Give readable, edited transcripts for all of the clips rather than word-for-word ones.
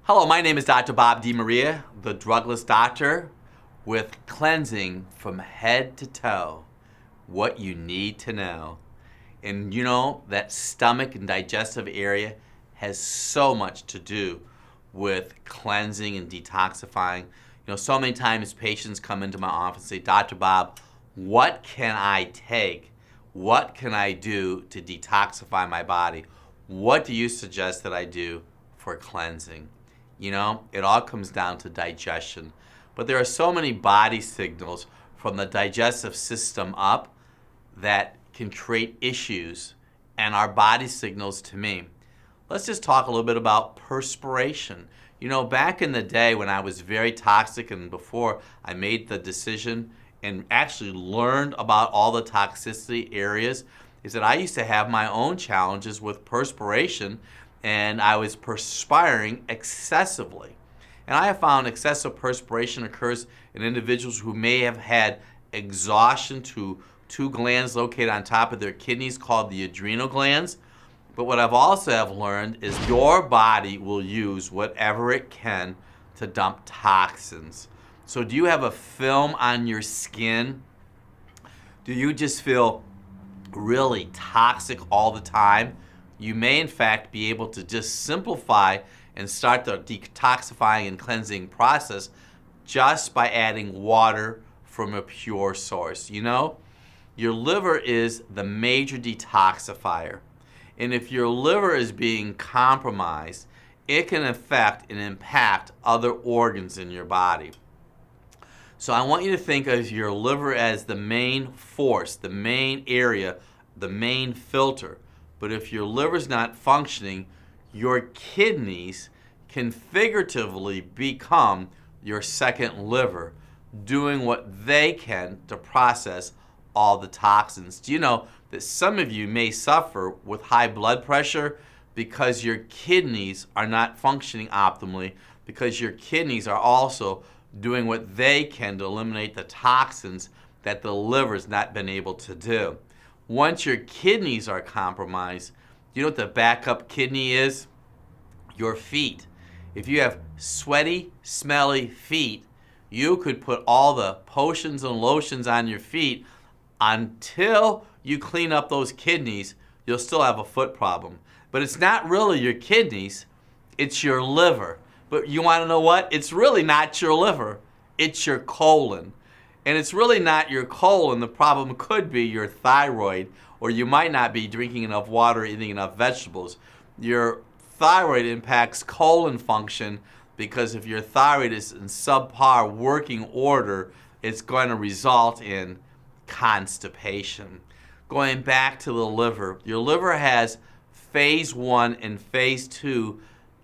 Hello, my name is Dr. Bob DeMaria, the Drugless doctor, with cleansing from head to toe, what you need to know. And you know, that stomach and digestive area has so much to do with cleansing and detoxifying. You know, so many times patients come into my office and say, Dr. Bob, what can I take? What can I do to detoxify my body? What do you suggest that I do for cleansing? You know, it all comes down to digestion. But there are so many body signals from the digestive system up that can create issues, and our body signals to me. Let's just talk a little bit about perspiration. You know, back in the day when I was very toxic and before I made the decision and actually learned about all the toxicity areas, is that I used to have my own challenges with perspiration, and I was perspiring excessively. And I have found excessive perspiration occurs in individuals who may have had exhaustion to two glands located on top of their kidneys called the adrenal glands. But what I've also have learned is your body will use whatever it can to dump toxins. So do you have a film on your skin? Do you just feel really toxic all the time? You may in fact be able to just simplify and start the detoxifying and cleansing process just by adding water from a pure source. You know, your liver is the major detoxifier. And if your liver is being compromised, it can affect and impact other organs in your body. So I want you to think of your liver as the main force, the main area, the main filter. But if your liver's not functioning, your kidneys can figuratively become your second liver, doing what they can to process all the toxins. Do you know that some of you may suffer with high blood pressure because your kidneys are not functioning optimally, because your kidneys are also doing what they can to eliminate the toxins that the liver's not been able to do. Once your kidneys are compromised, you know what the backup kidney is? Your feet. If you have sweaty, smelly feet, you could put all the potions and lotions on your feet. Until you clean up those kidneys, you'll still have a foot problem. But it's not really your kidneys, it's your liver. But you want to know what? It's really not your liver, it's your colon. And it's really not your colon. The problem could be your thyroid, or you might not be drinking enough water or eating enough vegetables. Your thyroid impacts colon function, because if your thyroid is in subpar working order, it's going to result in constipation. Going back to the liver, your liver has phase 1 and phase 2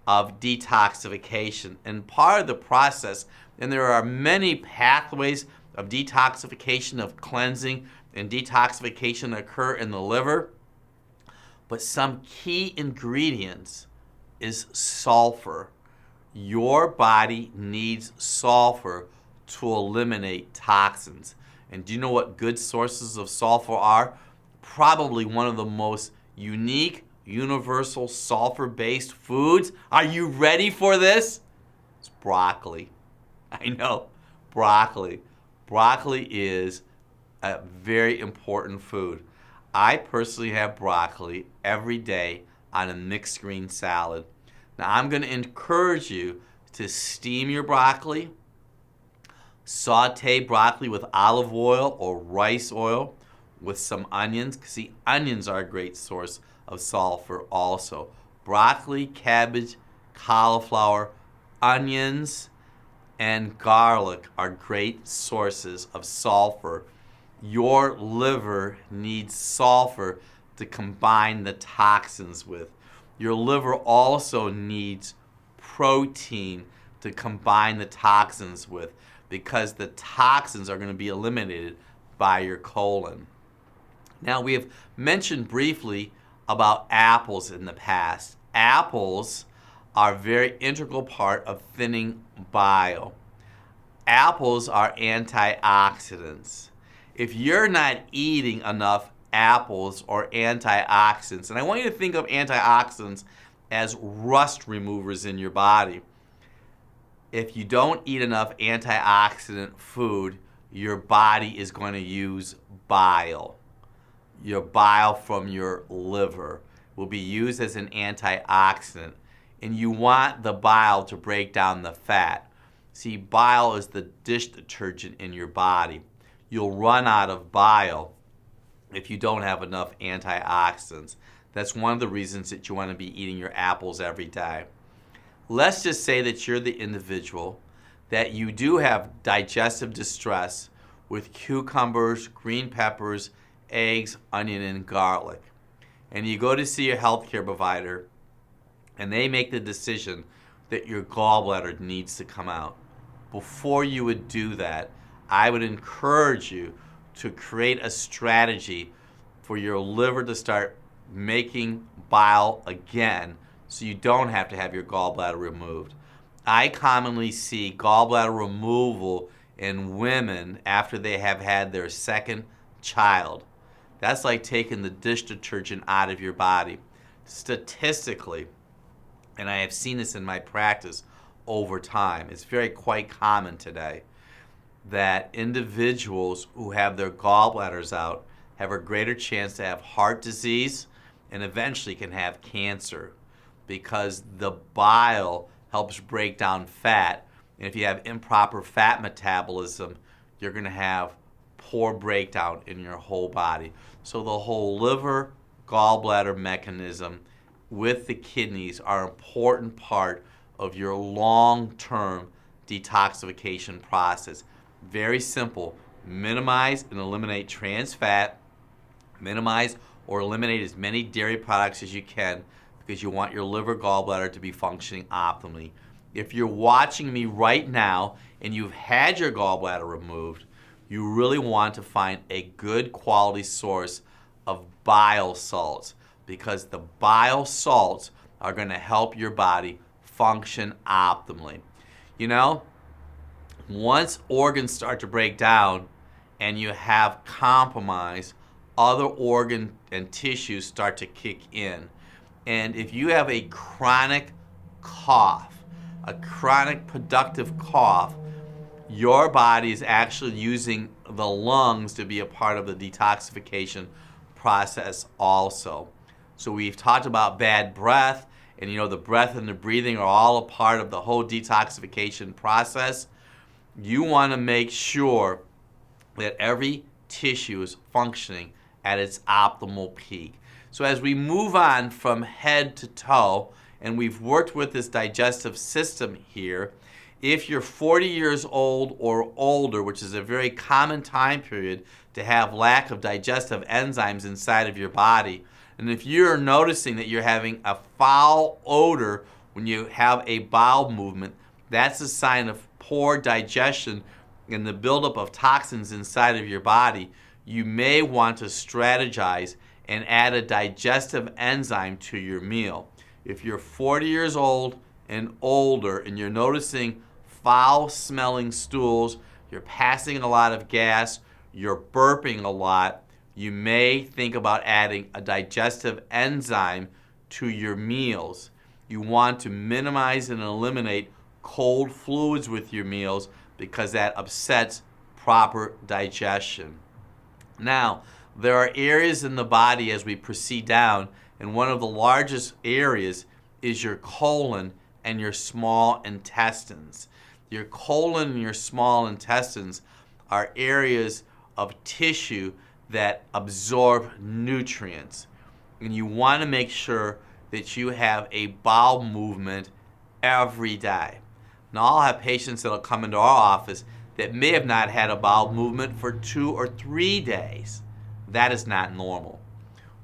of detoxification. And part of the process, and there are many pathways of detoxification, of cleansing and detoxification that occur in the liver, but some key ingredients is sulfur. Your body needs sulfur to eliminate toxins. And do you know what good sources of sulfur are? Probably one of the most unique, universal sulfur-based foods. Are you ready for this? It's broccoli. I know, broccoli. Broccoli is a very important food. I personally have broccoli every day on a mixed green salad. Now I'm going to encourage you to steam your broccoli, saute broccoli with olive oil or rice oil with some onions. See, onions are a great source of sulfur also. Broccoli, cabbage, cauliflower, onions, and garlic are great sources of sulfur. Your liver needs sulfur to combine the toxins with. Your liver also needs protein to combine the toxins with, because the toxins are going to be eliminated by your colon. Now, we have mentioned briefly about apples in the past. Apples are a very integral part of thinning bile. Apples are antioxidants. If you're not eating enough apples or antioxidants, and I want you to think of antioxidants as rust removers in your body. if you don't eat enough antioxidant food, your body is going to use bile. Your bile from your liver will be used as an antioxidant, and you want the bile to break down the fat. See, bile is the dish detergent in your body. You'll run out of bile if you don't have enough antioxidants. That's one of the reasons that you want to be eating your apples every day. Let's just say that you're the individual that you do have digestive distress with cucumbers, green peppers, eggs, onion, and garlic. And you go to see your healthcare provider, and they make the decision that your gallbladder needs to come out. Before you would do that, I would encourage you to create a strategy for your liver to start making bile again so you don't have to have your gallbladder removed. I commonly see gallbladder removal in women after they have had their second child. That's like taking the dish detergent out of your body. Statistically, and I have seen this in my practice over time, it's quite common today, that individuals who have their gallbladders out have a greater chance to have heart disease and eventually can have cancer, because the bile helps break down fat. And if you have improper fat metabolism, you're going to have poor breakdown in your whole body. So the whole liver gallbladder mechanism with the kidneys are an important part of your long-term detoxification process. Very simple. Minimize and eliminate trans fat. Minimize or eliminate as many dairy products as you can, because you want your liver gallbladder to be functioning optimally. If you're watching me right now and you've had your gallbladder removed, you really want to find a good quality source of bile salts, because the bile salts are going to help your body function optimally. You know, once organs start to break down and you have compromise, other organ and tissues start to kick in. And if you have a chronic cough, a chronic productive cough, your body is actually using the lungs to be a part of the detoxification process also. So we've talked about bad breath, and you know, the breath and the breathing are all a part of the whole detoxification process. You want to make sure that every tissue is functioning at its optimal peak. So as we move on from head to toe, and we've worked with this digestive system here, if you're 40 years old or older, which is a very common time period to have lack of digestive enzymes inside of your body, and if you're noticing that you're having a foul odor when you have a bowel movement, that's a sign of poor digestion and the buildup of toxins inside of your body. You may want to strategize and add a digestive enzyme to your meal. If you're 40 years old and older and you're noticing foul smelling stools, you're passing a lot of gas, you're burping a lot, you may think about adding a digestive enzyme to your meals. You want to minimize and eliminate cold fluids with your meals, because that upsets proper digestion. Now, there are areas in the body as we proceed down, and one of the largest areas is your colon and your small intestines. Your colon and your small intestines are areas of tissue that absorb nutrients. And you want to make sure that you have a bowel movement every day. Now, I'll have patients that will come into our office that may have not had a bowel movement for 2 or 3 days. That is not normal.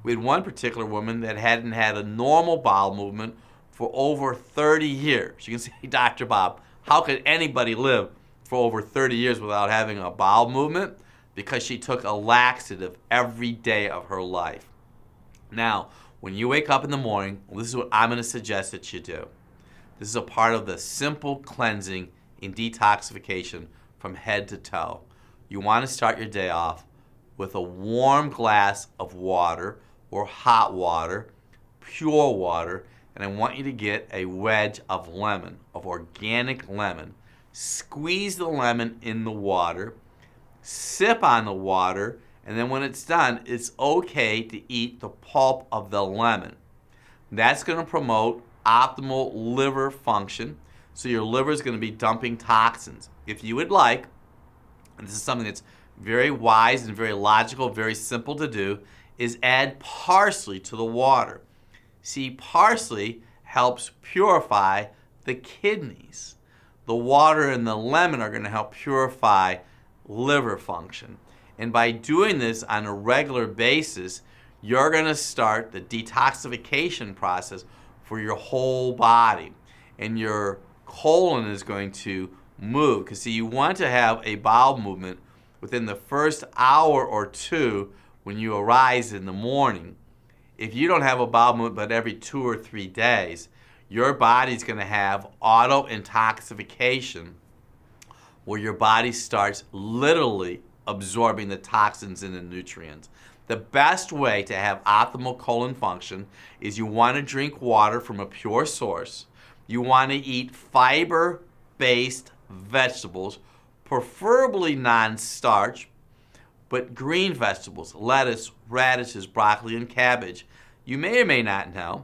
We had one particular woman that hadn't had a normal bowel movement for over 30 years. You can say, Dr. Bob, how could anybody live for over 30 years without having a bowel movement? Because she took a laxative every day of her life. Now, when you wake up in the morning, this is what I'm going to suggest that you do. This is a part of the simple cleansing and detoxification from head to toe. You want to start your day off with a warm glass of water or hot water, pure water, and I want you to get a wedge of lemon, of organic lemon. squeeze the lemon in the water, sip on the water, and then when it's done, it's okay to eat the pulp of the lemon. That's going to promote optimal liver function, so your liver is going to be dumping toxins. If you would like, and this is something that's very wise and very logical, very simple to do, is add parsley to the water. See, parsley helps purify the kidneys. The water and the lemon are going to help purify liver function. And by doing this on a regular basis, you're going to start the detoxification process for your whole body. And your colon is going to move. Because see, you want to have a bowel movement within the first hour or two when you arise in the morning. If you don't have a bowel movement but every 2 or 3 days, your body's going to have auto-intoxication, where your body starts literally absorbing the toxins and the nutrients. The best way to have optimal colon function is you want to drink water from a pure source. You want to eat fiber-based vegetables, preferably non-starch, but green vegetables, lettuce, radishes, broccoli, and cabbage. You may or may not know,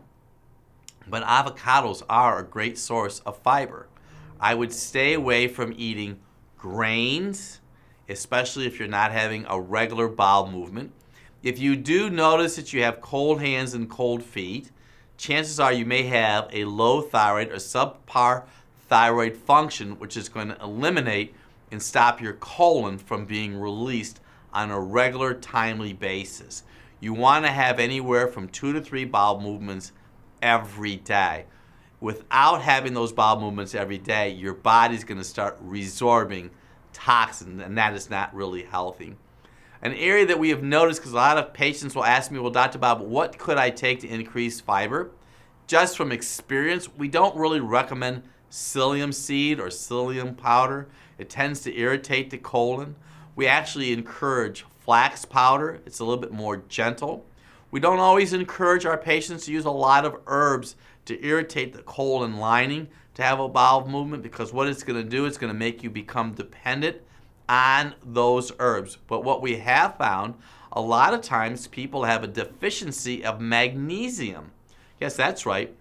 but avocados are a great source of fiber. I would stay away from eating grains, especially if you're not having a regular bowel movement. If you do notice that you have cold hands and cold feet, chances are you may have a low thyroid or subpar thyroid function, which is going to eliminate and stop your colon from being released on a regular, timely basis. You want to have anywhere from 2 to 3 bowel movements every day. Without having those bowel movements every day, your body's going to start resorbing toxins, and that is not really healthy. An area that we have noticed, because a lot of patients will ask me, well, Dr. Bob, what could I take to increase fiber? Just from experience, we don't really recommend psyllium seed or psyllium powder. It tends to irritate the colon. We actually encourage flax powder. It's a little bit more gentle. We don't always encourage our patients to use a lot of herbs to irritate the colon lining to have a bowel movement, because what it's going to do, it's going to make you become dependent on those herbs. But what we have found, a lot of times people have a deficiency of magnesium. Yes, that's right.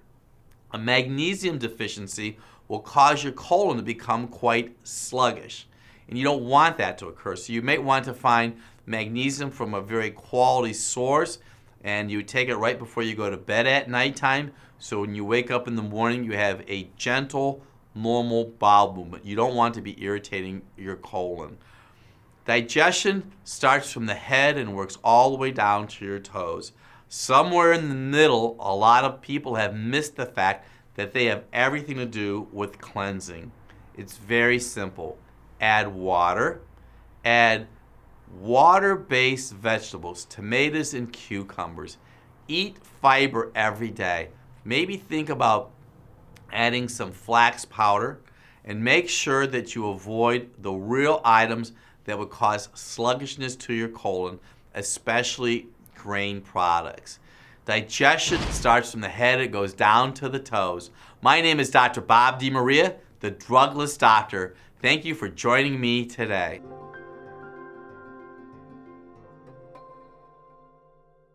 A magnesium deficiency will cause your colon to become quite sluggish. And you don't want that to occur. So you may want to find magnesium from a very quality source, and you take it right before you go to bed at nighttime. So when you wake up in the morning, you have a gentle, normal bowel movement. You don't want to be irritating your colon. Digestion starts from the head and works all the way down to your toes. Somewhere in the middle, a lot of people have missed the fact that they have everything to do with cleansing. It's very simple. Add water. Add water-based vegetables, tomatoes and cucumbers. Eat fiber every day. Maybe think about adding some flax powder, and make sure that you avoid the real items that would cause sluggishness to your colon, especially grain products. Digestion starts from the head, it goes down to the toes. My name is Dr. Bob DeMaria, the Drugless Doctor. Thank you for joining me today.